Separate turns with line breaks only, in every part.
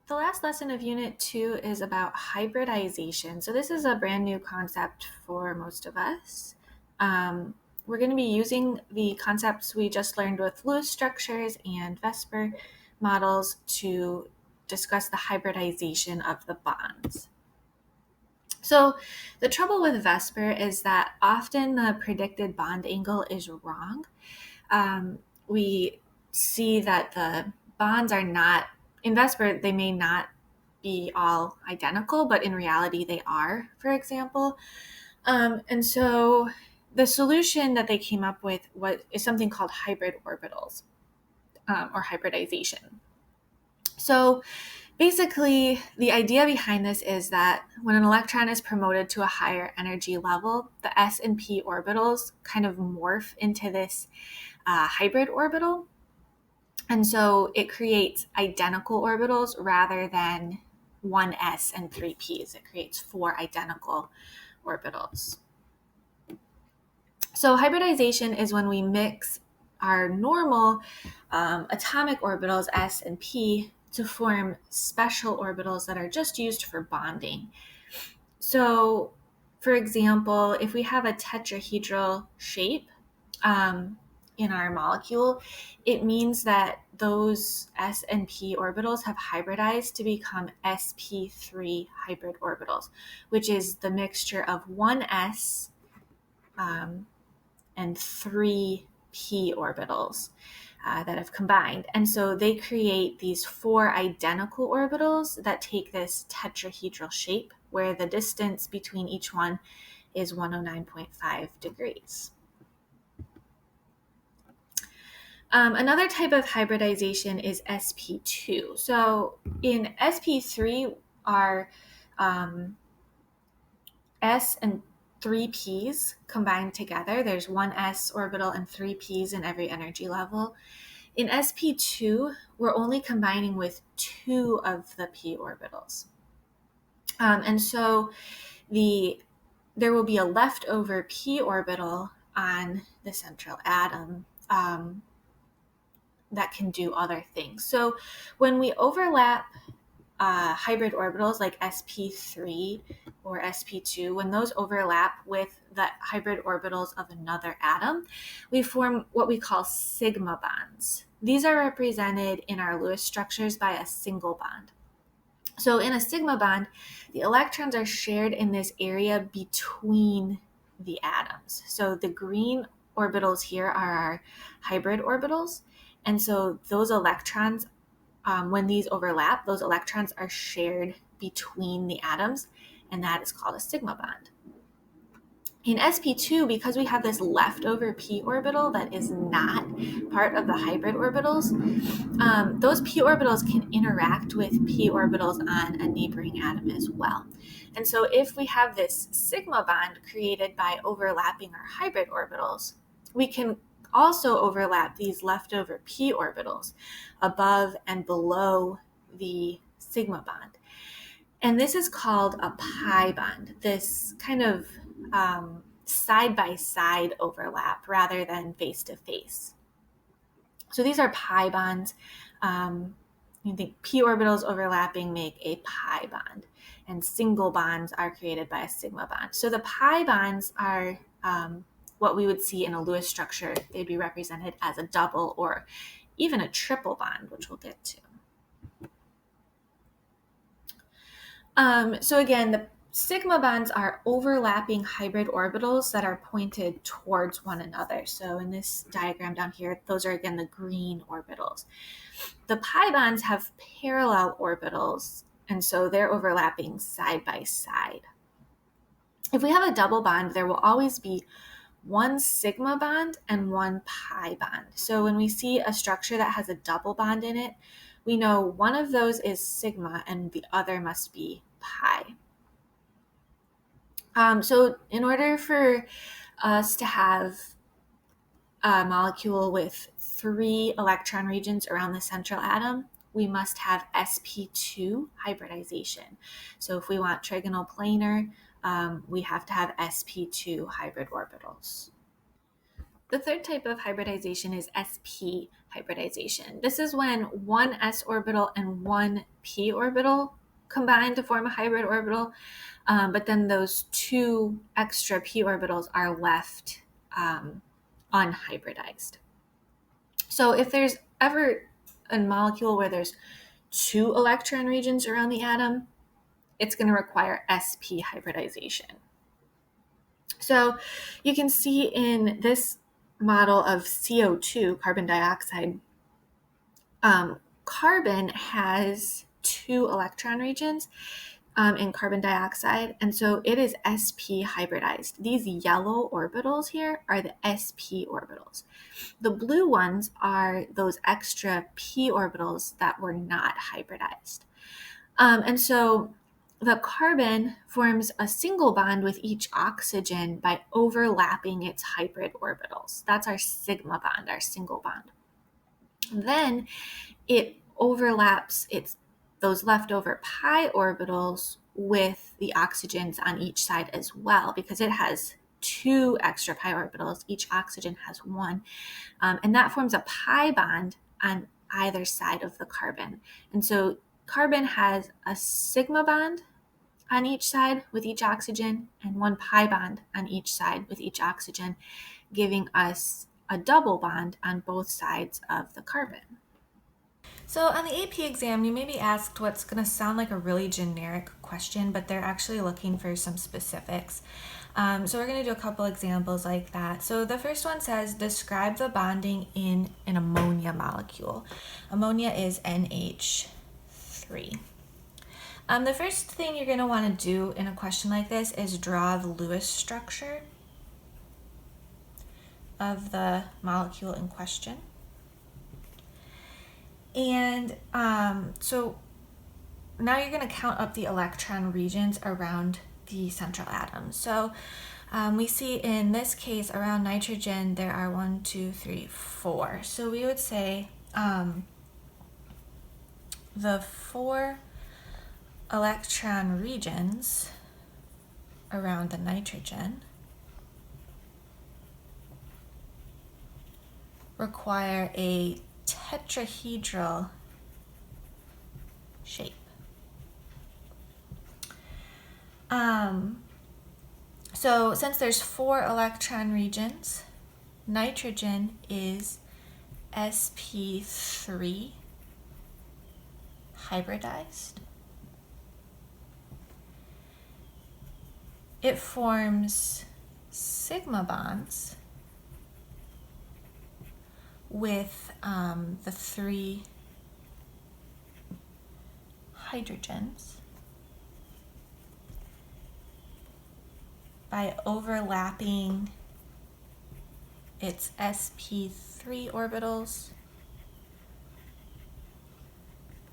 The last lesson of Unit 2 is about hybridization. So this is a brand new concept for most of us. We're going to be using the concepts we just learned with Lewis structures and Vesper models to discuss the hybridization of the bonds. So the trouble with Vesper is that often the predicted bond angle is wrong. We see that the bonds are not, in Vesper, they may not be all identical, but in reality they are, for example. And so the solution that they came up with is something called hybrid orbitals, or hybridization. So basically, the idea behind this is that when an electron is promoted to a higher energy level, the s and p orbitals kind of morph into this hybrid orbital. And so it creates identical orbitals rather than one s and three p's. It creates four identical orbitals. So hybridization is when we mix our normal atomic orbitals s and p to form special orbitals that are just used for bonding. So, for example, if we have a tetrahedral shape in our molecule, it means that those s and p orbitals have hybridized to become sp3 hybrid orbitals, which is the mixture of one s and three p orbitals that have combined. And so they create these four identical orbitals that take this tetrahedral shape, where the distance between each one is 109.5 degrees. Another type of hybridization is Sp2. So in Sp3, our S and three p's combined together. There's one s orbital and three p's in every energy level. In Sp2, we're only combining with two of the p orbitals. And so there will be a leftover p orbital on the central atom that can do other things. So when we overlap hybrid orbitals like Sp3 or Sp2, when those overlap with the hybrid orbitals of another atom, we form what we call sigma bonds. These are represented in our Lewis structures by a single bond. So in a sigma bond, the electrons are shared in this area between the atoms. So the green orbitals here are our hybrid orbitals. And so those electrons, when these overlap, those electrons are shared between the atoms, and that is called a sigma bond. In Sp2, because we have this leftover p orbital that is not part of the hybrid orbitals, those p orbitals can interact with p orbitals on a neighboring atom as well. And so if we have this sigma bond created by overlapping our hybrid orbitals, we can also overlap these leftover p orbitals above and below the sigma bond. And this is called a pi bond, this kind of side-by-side overlap rather than face-to-face. So these are pi bonds. You think p orbitals overlapping make a pi bond, and single bonds are created by a sigma bond. So the pi bonds are what we would see in a Lewis structure. They'd be represented as a double or even a triple bond, which we'll get to. So again, the sigma bonds are overlapping hybrid orbitals that are pointed towards one another. So in this diagram down here, those are again the green orbitals. The pi bonds have parallel orbitals, and so they're overlapping side by side. If we have a double bond, there will always be one sigma bond and one pi bond. So when we see a structure that has a double bond in it, we know one of those is sigma and the other must be pi. So in order for us to have a molecule with three electron regions around the central atom, we must have Sp2 hybridization. So if we want trigonal planar, we have to have Sp2 hybrid orbitals. The third type of hybridization is Sp hybridization. This is when one s orbital and one p orbital combine to form a hybrid orbital, but then those two extra p orbitals are left unhybridized. So if there's ever a molecule where there's two electron regions around the atom, it's going to require sp hybridization. So you can see in this model of CO2, carbon dioxide, carbon has two electron regions in carbon dioxide, and so it is sp hybridized. These yellow orbitals here are the sp orbitals. The blue ones are those extra p orbitals that were not hybridized. And so the carbon forms a single bond with each oxygen by overlapping its hybrid orbitals. That's our sigma bond, our single bond. Then it overlaps those leftover pi orbitals with the oxygens on each side as well, because it has two extra pi orbitals. Each oxygen has one. And that forms a pi bond on either side of the carbon. And so carbon has a sigma bond on each side with each oxygen and one pi bond on each side with each oxygen, giving us a double bond on both sides of the carbon. So on the AP exam, you may be asked what's going to sound like a really generic question, but they're actually looking for some specifics. So we're going to do a couple examples like that. So the first one says, describe the bonding in an ammonia molecule. Ammonia is NH3. The first thing you're going to want to do in a question like this is draw the Lewis structure of the molecule in question. And so now you're going to count up the electron regions around the central atom. So we see in this case around nitrogen there are 1, 2, 3, 4. So we would say the 4 electron regions around the nitrogen require a tetrahedral shape. So since there's 4 electron regions, nitrogen is sp3 hybridized. It forms sigma bonds with the 3 hydrogens by overlapping its sp3 orbitals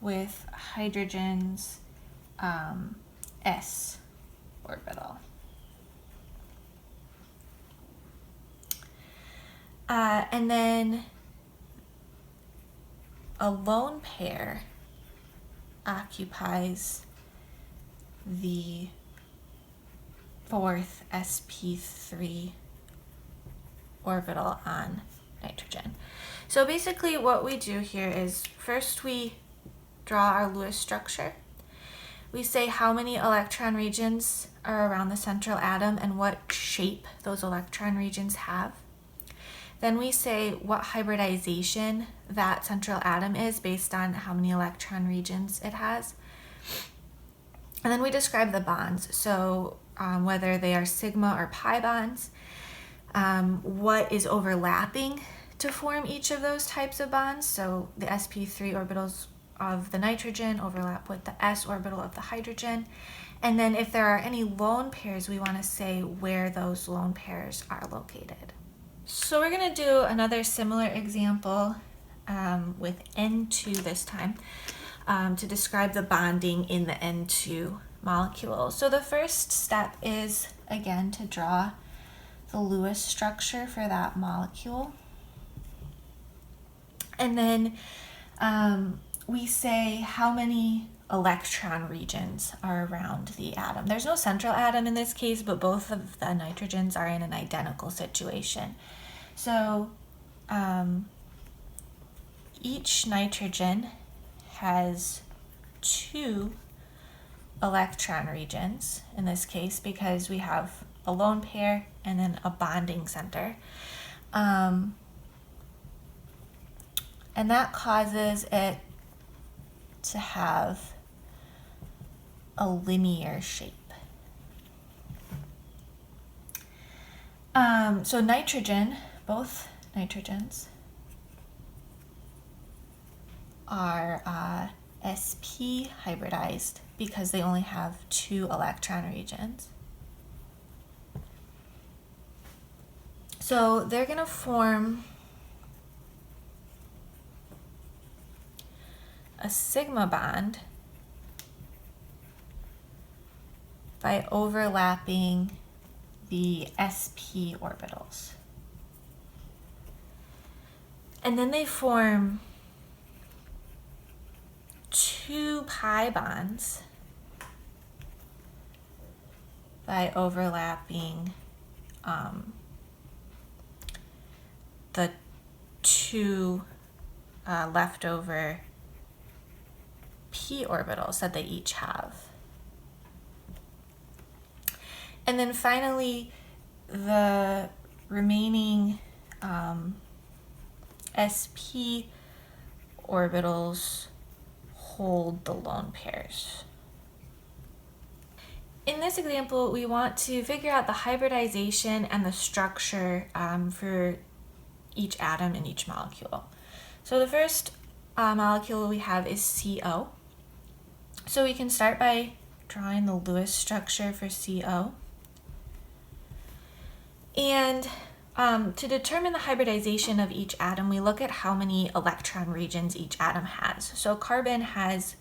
with hydrogen's s orbital. And then a lone pair occupies the 4th sp3 orbital on nitrogen. So basically what we do here is first we draw our Lewis structure. We say how many electron regions are around the central atom and what shape those electron regions have. Then we say what hybridization that central atom is based on how many electron regions it has. And then we describe the bonds, so whether they are sigma or pi bonds, what is overlapping to form each of those types of bonds. So the sp3 orbitals of the nitrogen overlap with the s orbital of the hydrogen. And then if there are any lone pairs, we want to say where those lone pairs are located. So we're going to do another similar example with N2 this time to describe the bonding in the N2 molecule. So the first step is, again, to draw the Lewis structure for that molecule. And then we say how many electron regions are around the atom. There's no central atom in this case, but both of the nitrogens are in an identical situation. So each nitrogen has 2 electron regions in this case, because we have a lone pair and then a bonding center. And that causes it to have a linear shape. So nitrogen, both nitrogens, are sp hybridized because they only have 2 electron regions. So they're going to form a sigma bond by overlapping the sp orbitals. And then they form 2 pi bonds by overlapping the 2 leftover p orbitals that they each have. And then finally, the remaining sp orbitals hold the lone pairs. In this example, we want to figure out the hybridization and the structure for each atom in each molecule. So the first molecule we have is CO. So we can start by drawing the Lewis structure for CO. And to determine the hybridization of each atom, we look at how many electron regions each atom has. So carbon has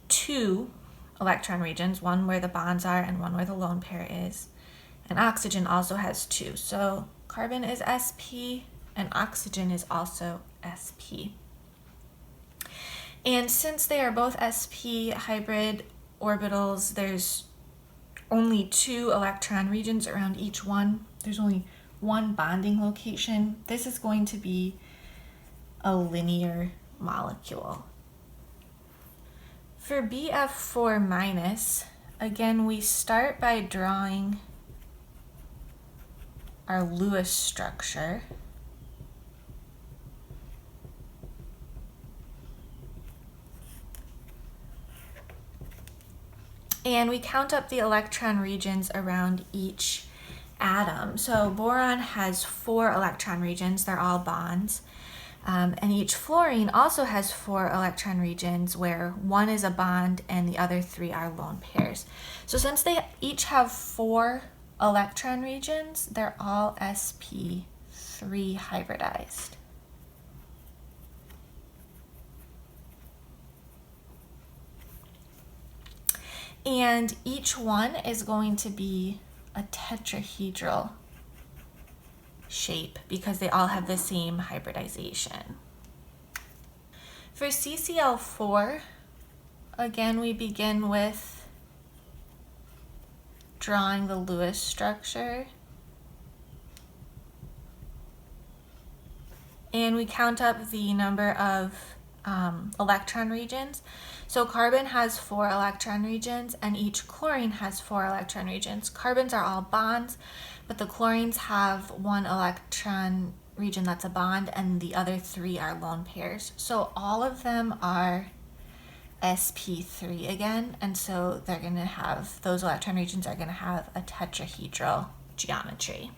2 electron regions, one where the bonds are and one where the lone pair is. And oxygen also has 2. So carbon is sp and oxygen is also sp. And since they are both sp hybrid orbitals, there's only 2 electron regions around each one. There's only one bonding location. This is going to be a linear molecule. For Bf4-, again, we start by drawing our Lewis structure. And we count up the electron regions around each atom. So boron has 4 electron regions, they're all bonds. And each fluorine also has 4 electron regions where one is a bond and the other 3 are lone pairs. So since they each have 4 electron regions, they're all sp3 hybridized. And each one is going to be a tetrahedral shape because they all have the same hybridization. For CCl4, again, we begin with drawing the Lewis structure. And we count up the number of electron regions. So carbon has 4 electron regions and each chlorine has 4 electron regions. Carbons are all bonds, but the chlorines have 1 electron region that's a bond and the other 3 are lone pairs. So all of them are sp3 again, and so they're going to have, those electron regions are going to have a tetrahedral geometry.